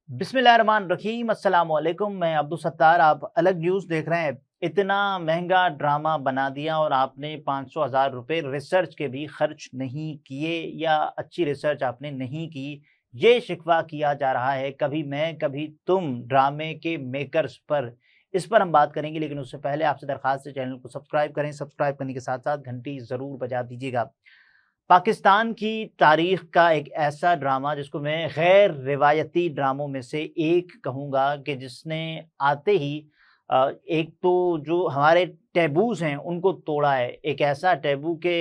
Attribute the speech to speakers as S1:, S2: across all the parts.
S1: बिस्मिल्लाहिर्रहमानिर्रहीम अस्सलाम वालेकुम। मैं अब्दुल सत्तार, आप अलग न्यूज़ देख रहे हैं। इतना महंगा ड्रामा बना दिया और आपने 500,000 रुपये रिसर्च के भी खर्च नहीं किए या अच्छी रिसर्च आपने नहीं की, ये शिकवा किया जा रहा है कभी मैं कभी तुम ड्रामे के मेकर्स पर। इस पर हम बात करेंगे, लेकिन उससे पहले आपसे दरख्वास्त है चैनल को सब्सक्राइब करें। सब्सक्राइब करने के साथ-साथ घंटी ज़रूर बजा दीजिएगा। पाकिस्तान की तारीख का एक ऐसा ड्रामा जिसको मैं गैर रिवायती ड्रामों में से एक कहूँगा कि जिसने आते ही एक तो जो हमारे टैबूज़ हैं उनको तोड़ा है। एक ऐसा टैबू के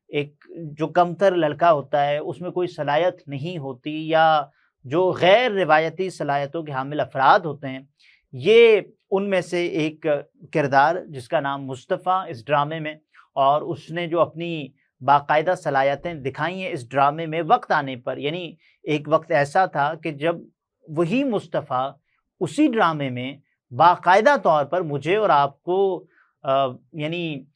S1: एक जो कमतर लड़का होता है उसमें कोई सलाहियत नहीं होती, या जो गैर रिवायती सलाहियतों के हामिल अफ़राद होते हैं, ये उनमें से एक किरदार जिसका नाम मुस्तफ़ा इस ड्रामे में, और उसने जो अपनी बाकायदा सलाहियतें दिखाई हैं इस ड्रामे में वक़्त आने पर। यानी एक वक़्त ऐसा था कि जब वही मुस्तफ़ा उसी ड्रामे में बाकायदा तौर पर मुझे और आपको यानी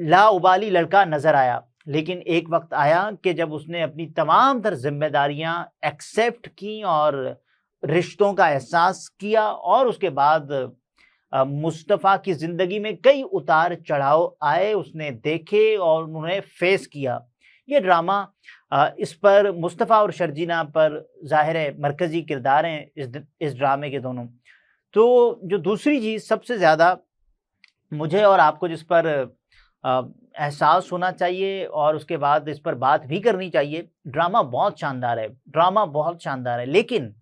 S1: लाउबाली लड़का नज़र आया। लेकिन एक वक़्त आया कि जब उसने अपनी तमाम तर ज़िम्मेदारियाँ एक्सेप्ट की और रिश्तों का एहसास किया, और उसके बाद मुस्तफ़ा की ज़िंदगी में कई उतार-चढ़ाव आए, उसने देखे और उन्हें फ़ेस किया। ये ड्रामा इस पर मुस्तफ़ा और शर्जीना पर ज़ाहिर है मरकज़ी किरदार हैं इस ड्रामे के दोनों। तो जो दूसरी चीज़ सबसे ज़्यादा मुझे और आपको जिस पर एहसास होना चाहिए और उसके बाद इस पर बात भी करनी चाहिए, ड्रामा बहुत शानदार है, ड्रामा बहुत शानदार है। लेकिन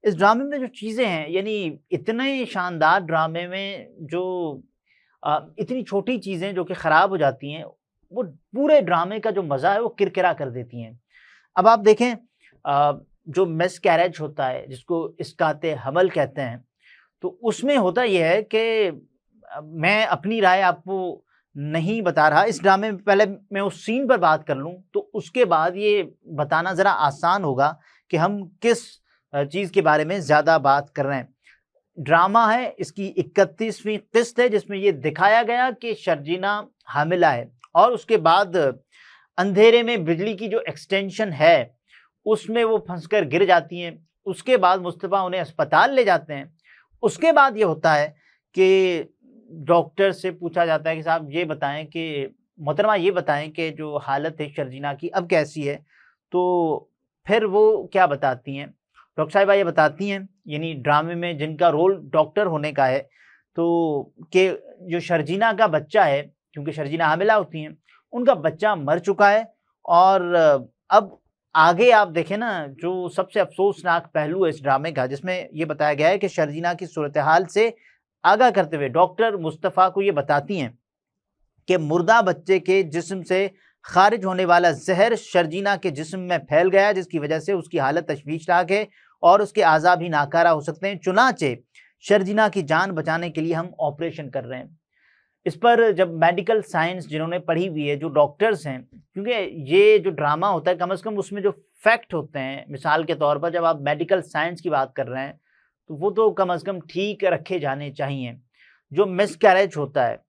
S1: इस ड्रामे में जो चीज़ें हैं, यानी इतने शानदार ड्रामे में जो इतनी छोटी चीज़ें जो कि ख़राब हो जाती हैं, वो पूरे ड्रामे का जो मज़ा है वो किरकिरा कर देती हैं। अब आप देखें, जो मिसकैरेज होता है जिसको इस्काते हमल कहते हैं, तो उसमें होता ये है कि मैं अपनी राय आपको नहीं बता रहा। इस ड्रामे में पहले मैं उस सीन पर बात कर लूँ, तो उसके बाद ये बताना ज़रा आसान होगा कि हम किस चीज़ के बारे में ज़्यादा बात कर रहे हैं। ड्रामा है, इसकी 31वीं किस्त है, जिसमें ये दिखाया गया कि शर्जीना हामिला है, और उसके बाद अंधेरे में बिजली की जो एक्सटेंशन है उसमें वो फंसकर गिर जाती हैं। उसके बाद मुस्तफ़ा उन्हें अस्पताल ले जाते हैं। उसके बाद ये होता है कि डॉक्टर से पूछा जाता है कि साहब ये बताएं कि मोहतरमा ये बताएं कि जो हालत है शर्जीना की अब कैसी है। तो फिर वो क्या बताती हैं, डॉक्टर साहिबा ये बताती हैं, यानी ड्रामे में जिनका रोल डॉक्टर होने का है, तो कि जो शर्जीना का बच्चा है, क्योंकि शर्जीना हामिला होती हैं, उनका बच्चा मर चुका है। और अब आगे आप देखें ना, जो सबसे अफ़सोसनाक पहलू है इस ड्रामे का, जिसमें ये बताया गया है कि शर्जीना की सूरत-ए-हाल से आगाह करते हुए डॉक्टर मुस्तफ़ा को ये बताती हैं कि मुर्दा बच्चे के जिस्म से खारिज होने वाला ज़हर शर्जीना के जिस्म में फैल गया, जिसकी वजह से उसकी हालत तशवीशनाक है और उसके आज़ा भी नाकारा हो सकते हैं। चुनांचे शर्जीना की जान बचाने के लिए हम ऑपरेशन कर रहे हैं। इस पर जब मेडिकल साइंस जिन्होंने पढ़ी हुई है, जो डॉक्टर्स हैं, क्योंकि ये जो ड्रामा होता है कम से कम उसमें जो फैक्ट होते हैं, मिसाल के तौर पर जब आप मेडिकल साइंस की बात कर रहे हैं, तो वो तो कम से कम ठीक रखे जाने चाहिए। जो मिसकैरेज होता है,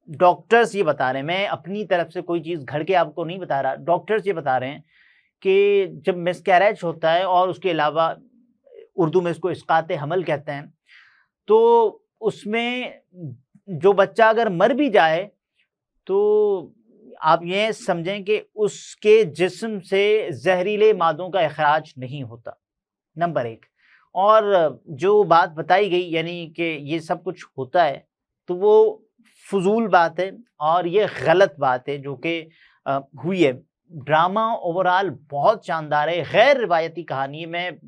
S1: डॉक्टर्स ये बता रहे हैं, मैं अपनी तरफ से कोई चीज़ घड़ के आपको नहीं बता रहा, डॉक्टर्स ये बता रहे हैं कि जब मिसकैरेज होता है और उसके अलावा उर्दू में इसको इस्काते हमल कहते हैं, तो उसमें जो बच्चा अगर मर भी जाए, तो आप ये समझें कि उसके जिस्म से ज़हरीले मादों का इख़राज नहीं होता, नंबर 1। और जो बात बताई गई यानी कि ये सब कुछ होता है, तो वो फ़ुज़ूल बात है और ये गलत बात है जो कि हुई है। ड्रामा ओवरऑल बहुत शानदार है, गैर रिवायती कहानी है। मैं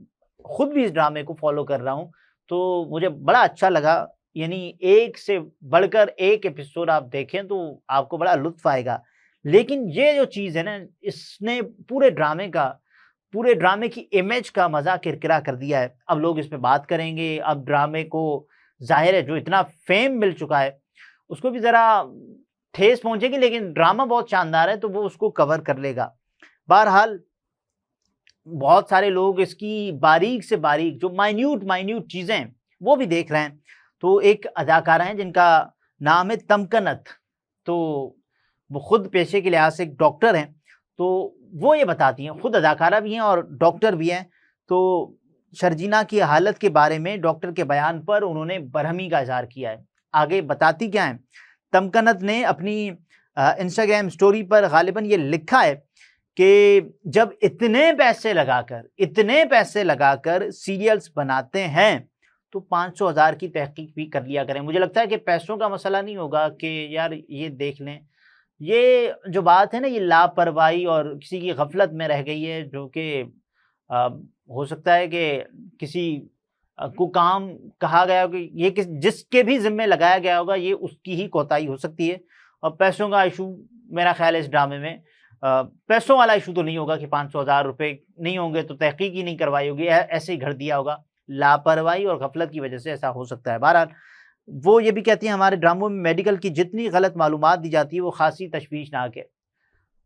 S1: खुद भी इस ड्रामे को फ़ॉलो कर रहा हूँ, तो मुझे बड़ा अच्छा लगा। यानी एक से बढ़कर एक एपिसोड आप देखें तो आपको बड़ा लुत्फ़ आएगा। लेकिन ये जो चीज़ है ना, इसने पूरे ड्रामे की इमेज का मज़ा किरकिरा कर दिया है। अब लोग इस पे बात करेंगे, अब ड्रामे को ज़ाहिर है जो इतना फ़ेम मिल चुका है, उसको भी ज़रा ठेस पहुँचेगी, लेकिन ड्रामा बहुत शानदार है तो वो उसको कवर कर लेगा। बहरहाल बहुत सारे लोग इसकी बारीक से बारीक जो माइन्यूट चीज़ें हैं, वो भी देख रहे हैं। तो एक अदाकारा हैं जिनका नाम है तमकनत, तो वो खुद पेशे के लिहाज से एक डॉक्टर हैं। तो वो ये बताती हैं, खुद अदाकारा भी हैं और डॉक्टर भी हैं। तो शर्जीना की हालत के बारे में डॉक्टर के बयान पर उन्होंने बरहमी का इजहार किया है। आगे बताती क्या है, तमकनत ने अपनी इंस्टाग्राम स्टोरी पर गालिबन ये लिखा है कि जब इतने पैसे लगाकर सीरियल्स बनाते हैं तो 500,000 की तहकीक भी कर लिया करें। मुझे लगता है कि पैसों का मसला नहीं होगा कि यार ये देख लें, ये जो बात है ना, ये लापरवाही और किसी की गफलत में रह गई है, जो कि हो सकता है कि किसी को काम कहा गया हो कि ये जिसके भी जिम्मे लगाया गया होगा, ये उसकी ही कोताही हो सकती है। और पैसों का इशू मेरा ख्याल है इस ड्रामे में पैसों वाला इशू तो नहीं होगा कि 500,000 रुपये नहीं होंगे तो तहकीक ही नहीं करवाई होगी, ऐसे ही घर दिया होगा। लापरवाही और गफलत की वजह से ऐसा हो सकता है। बहरहाल वो ये भी कहती हैं हमारे ड्रामों में मेडिकल की जितनी गलत मालूमात दी जाती है वो खासी तशवीशनाक है।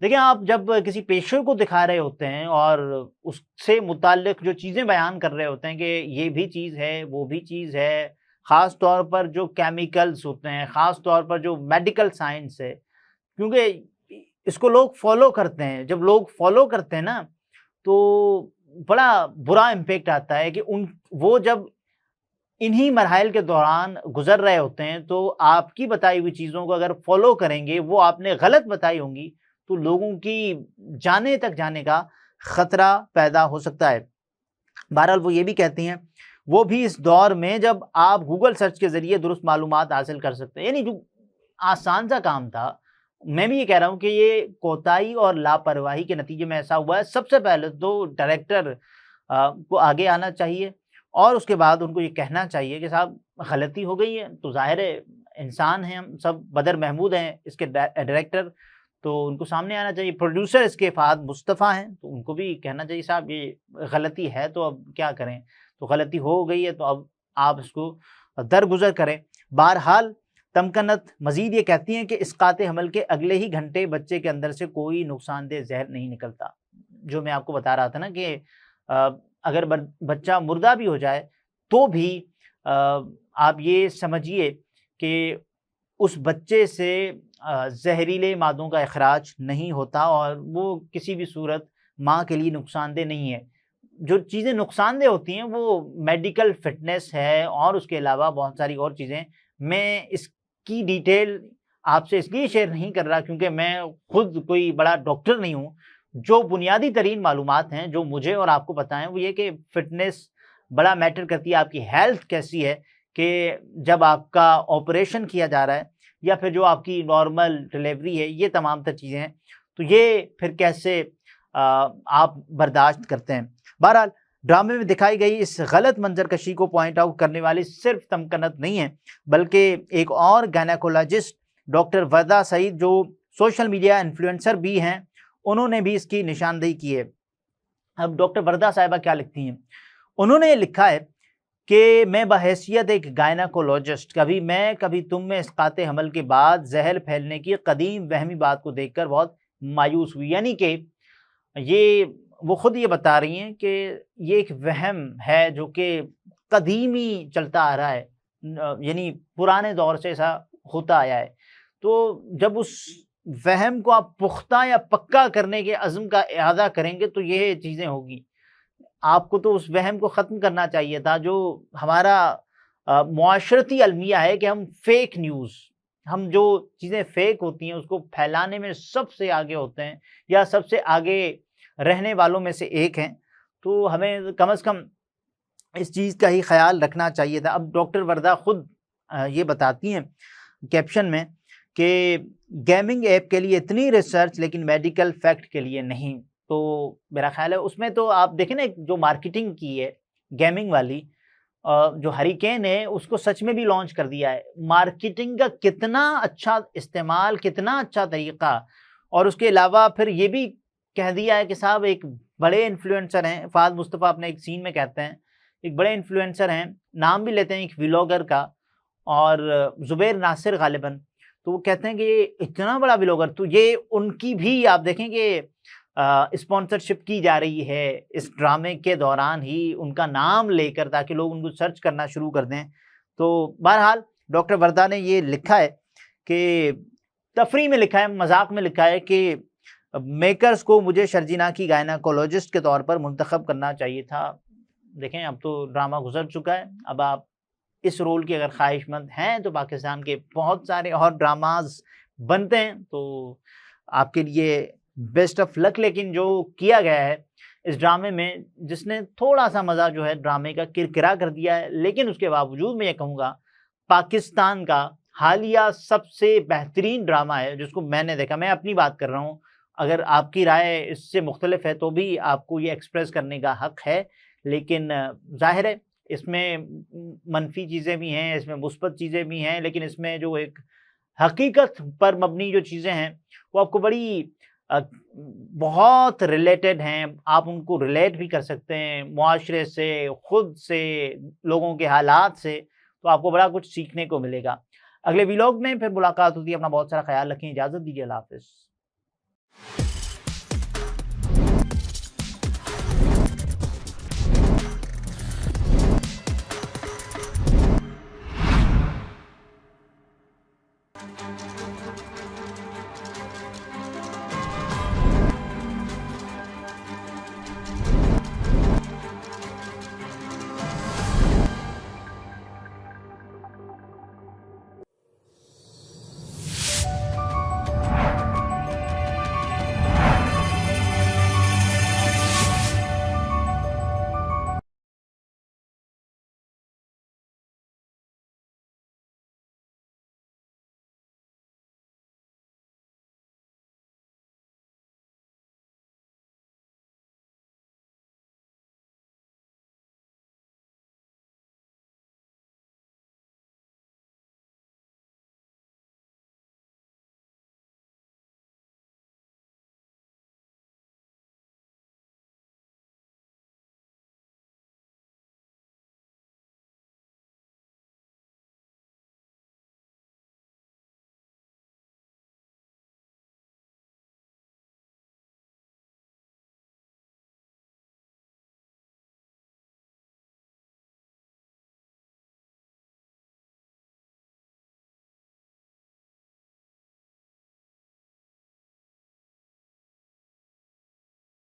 S1: देखिए, आप जब किसी पेशे को दिखा रहे होते हैं और उससे मुताल्लिक जो चीज़ें बयान कर रहे होते हैं कि ये भी चीज़ है, वो भी चीज़ है, ख़ास तौर पर जो केमिकल्स होते हैं, ख़ास तौर पर जो मेडिकल साइंस है, क्योंकि इसको लोग फॉलो करते हैं। जब लोग फॉलो करते हैं ना, तो बड़ा बुरा इम्पैक्ट आता है कि वो जब इन्हीं मरहल के दौरान गुजर रहे होते हैं, तो आपकी बताई हुई चीज़ों को अगर फॉलो करेंगे, वो आपने गलत बताई होंगी, तो लोगों की जाने तक जाने का खतरा पैदा हो सकता है। बहरहाल वो ये भी कहती हैं, वो भी इस दौर में जब आप गूगल सर्च के ज़रिए दुरुस्त मालूमात हासिल कर सकते हैं, यानी जो आसान सा काम था। मैं भी ये कह रहा हूँ कि ये कोताही और लापरवाही के नतीजे में ऐसा हुआ है। सबसे पहले तो डायरेक्टर को आगे आना चाहिए और उसके बाद उनको ये कहना चाहिए कि साहब गलती हो गई है। तो ज़ाहिर है इंसान हैं हम सब, बदर महमूद हैं इसके डायरेक्टर, तो उनको सामने आना चाहिए। प्रोड्यूसर इसके फ़हद मुस्तफ़ा हैं, तो उनको भी कहना चाहिए साहब ये गलती है तो अब क्या करें, तो गलती हो गई है तो अब आप इसको दरगुज़र करें। बहरहाल तमकनत मज़ीद ये कहती हैं कि इस्कात हमल के अगले ही घंटे बच्चे के अंदर से कोई नुकसानदेह ज़हर नहीं निकलता। जो मैं आपको बता रहा था ना कि अगर बच्चा मुर्दा भी हो जाए तो भी आप ये समझिए कि उस बच्चे से जहरीले मादों का इखराज नहीं होता और वो किसी भी सूरत माँ के लिए नुकसानदेह नहीं है। जो चीज़ें नुकसानदेह होती हैं वो मेडिकल फिटनेस है और उसके अलावा बहुत सारी और चीज़ें। मैं इसकी डिटेल आपसे इसलिए शेयर नहीं कर रहा क्योंकि मैं खुद कोई बड़ा डॉक्टर नहीं हूँ। जो बुनियादी तरीन मालूमात हैं जो मुझे और आपको पता है वो ये कि फ़िटनेस बड़ा मैटर करती है, आपकी हेल्थ कैसी है, कि जब आपका ऑपरेशन किया जा रहा है या फिर जो आपकी नॉर्मल डिलीवरी है, ये तमाम तर चीज़ें हैं, तो ये फिर कैसे आप बर्दाश्त करते हैं। बहरहाल ड्रामे में दिखाई गई इस गलत मंजरकशी को पॉइंट आउट करने वाली सिर्फ तमकनत नहीं है, बल्कि एक और गायनेकोलॉजिस्ट डॉक्टर वर्दा सईद जो सोशल मीडिया इन्फ्लुएंसर भी हैं, उन्होंने भी इसकी निशानदेही की है। अब डॉक्टर वर्दा साहिबा क्या लिखती हैं, उन्होंने लिखा है कि मैं बहैसियत एक गायनेकोलॉजिस्ट कभी तुम में इस्कात हमल के बाद जहर फैलने की कदीम वहमी बात को देखकर बहुत मायूस हुई। यानी कि ये वो खुद ये बता रही हैं कि ये एक वहम है जो कि कदीमी चलता आ रहा है, यानी पुराने दौर से ऐसा होता आया है। तो जब उस वहम को आप पुख्ता या पक्का करने के अज़्म का इरादा करेंगे तो ये चीज़ें होगी। आपको तो उस वहम को ख़त्म करना चाहिए था जो हमारा मुआशरती अलमिया है कि हम जो चीज़ें फ़ेक होती हैं उसको फैलाने में सबसे आगे होते हैं या सबसे आगे रहने वालों में से एक हैं। तो हमें कम से कम इस चीज़ का ही ख्याल रखना चाहिए था। अब डॉक्टर वर्दा खुद ये बताती हैं कैप्शन में कि गेमिंग ऐप के लिए इतनी रिसर्च लेकिन मेडिकल फैक्ट के लिए नहीं। तो मेरा ख्याल है उसमें तो आप देखें ना, जो मार्केटिंग की है गेमिंग वाली, जो हरिकेन है उसको सच में भी लॉन्च कर दिया है। मार्केटिंग का कितना अच्छा इस्तेमाल, कितना अच्छा तरीका, और उसके अलावा फिर ये भी कह दिया है कि साहब एक बड़े इन्फ्लुएंसर हैं, फ़हद मुस्तफ़ा अपने एक सीन में कहते हैं, एक बड़े इन्फ्लुएंसर हैं, नाम भी लेते हैं एक व्लॉगर का, और ज़ुबैर नासिर गालिबन। तो वो कहते हैं कि ये इतना बड़ा व्लॉगर, तो ये उनकी भी आप देखें कि स्पॉन्सरशिप की जा रही है इस ड्रामे के दौरान ही, उनका नाम लेकर, ताकि लोग उनको सर्च करना शुरू कर दें। तो बहरहाल डॉक्टर वर्दा ने ये लिखा है कि तफरी में लिखा है, मजाक में लिखा है कि मेकर्स को मुझे शर्जीना की गायनेकोलॉजिस्ट के तौर पर मुंतखब करना चाहिए था। देखें अब तो ड्रामा गुज़र चुका है, अब आप इस रोल की अगर ख़्वाहिशमंद हैं तो पाकिस्तान के बहुत सारे और ड्रामाज़ बनते हैं, तो आपके लिए बेस्ट ऑफ लक। लेकिन जो किया गया है इस ड्रामे में, जिसने थोड़ा-सा मज़ा जो है ड्रामे का किरकिरा कर दिया है, लेकिन उसके बावजूद मैं ये कहूँगा पाकिस्तान का हालिया सबसे बेहतरीन ड्रामा है जिसको मैंने देखा। मैं अपनी बात कर रहा हूँ, अगर आपकी राय इससे मुख्तलिफ है तो भी आपको ये एक्सप्रेस करने का हक है। लेकिन ज़ाहिर है इसमें मनफ़ी चीज़ें भी हैं, इसमें मुस्बत चीज़ें भी हैं, लेकिन इसमें जो एक हकीकत पर मबनी जो चीज़ें हैं, वो आपको बड़ी बहुत रिलेटेड हैं, आप उनको रिलेट भी कर सकते हैं मुआशरे से, खुद से, लोगों के हालात से, तो आपको बड़ा कुछ सीखने को मिलेगा। अगले व्लॉग में फिर मुलाकात होती है, अपना बहुत सारा ख़्याल रखें, इजाज़त दीजिए, अल्लाह हाफ़िज़।